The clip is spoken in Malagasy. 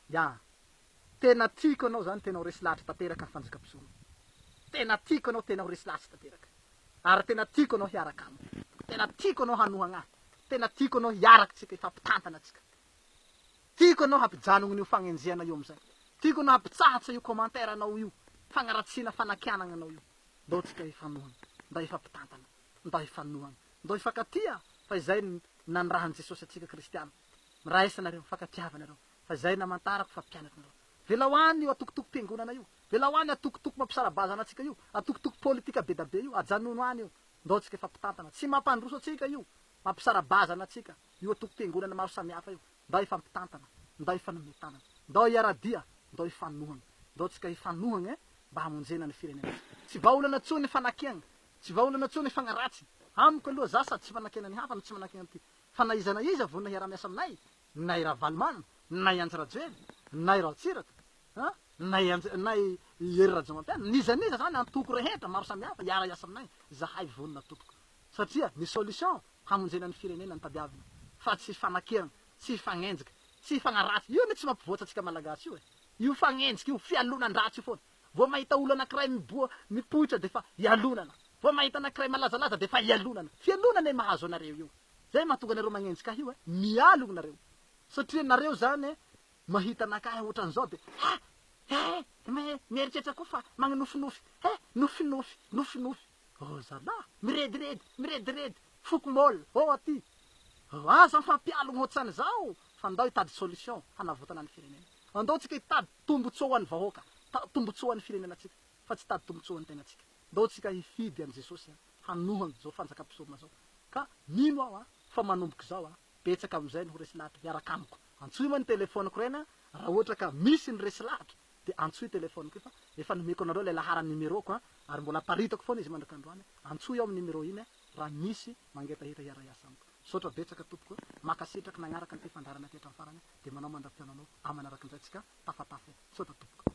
Ya tena tiako anao zany tena ho resy lahatra tanteraka ny fanjakam-pisorona tena tiako anao tena ho resy lahatra tanteraka ary tena tiako anao hiaraka amiko tena tiako anao hanohagna ahy tena tiako anao hiaraka tsika hifampitantana atsika tiako anao hampijanogny io fagnenjehana io amizay tiako anao hampitsahatsa io commentaire anao io fagnaratsiana fanakianana anao io ndao tsika hifanohana ndao hifampitantana ndao hifanohana ndao hifankatia fa izay nandrahan'i Jesosy atsika kristiana miraisanareo mifankatiavanareo fa izay namantarako fa mpianatrareo vela hoany io atokotoko-piangonana io vela hoany atokotoko mampisarabazana atsika io atokotoko politika be da be io ajanony hoany io ndao tsika hifampitantana tsy mampandroso atsika io mampisarabazana atsika io atoko-piangonana maro samihafa io ndao hifampitantana ndao hifanometana ndao hiaradia ndao hifanohana ndao tsika hifanohana mba hamonjena ny firenena tsy vaolana tsony fanakiana tsy vaolana tsony fagnaratsy amiko aloha za sady tsy fanakiana ny hafa no tsy manakiana ty fanaizana iza vo nahiara-miasa aminay nay Ravalomano nay Antsirajoely nay Raotsiraka nay Hery Rajamampiana nizaniza zany antoko rehetra maro samihafa hiara-iasa aminay zahay vonona tokoko satria ny solution hamonjena ny firenena ny tadiavina fa tsy fanakiana tsy fagnenjika tsy fagnaratsy io ny tsy mampivoatra atsika malagasy io io fagnenjika io fialonan-dratsy io foana vo mahita olo anankiray mipoitra de fa ialonana vo mahita anankiray malazalaza de fa ialonana fialonana e mahazo anareo io zay mahatonga anareo magnenjika io mialogna nareo satria nareo zany mahita anakahy ohatran'izao de mieritreritra koa fa magnanofinofy nofinofy oh zala mirediredy fokomôla oh aty aza mifampialogna ohatrany zao fa ndao hitady solution hanavotana ny firenena andao tsika hitady tombotsoa ho an'ny vahoaka tombotsoa ho an'ny firenena atsika fa tsy hitady tombotsoa ny tenatsika ndao tsika hifidy an' Jesosy hanohana zao fanjakam-pisorona zao ka mino aho fa manomboky zao betsaka amizay ny ho resy lahatra hiaraka amiko antsoy moa ny telefoniko rena raha ohatra ka misy ny resy lahatra de antsoy telefoniko fa efa nomeko anareo le laharany numeroko ary mbola paritako foana izy mandrakandroany antsoy ao amin'ny numero iny raha misy mangetahita hiara-iasa amiko sotra betsaka tompoko makasitraky nagnaraka ny fifandarana tetra farany de manao mandra-piananao amanaraka an'izay tsika tafatafa sotra tompoko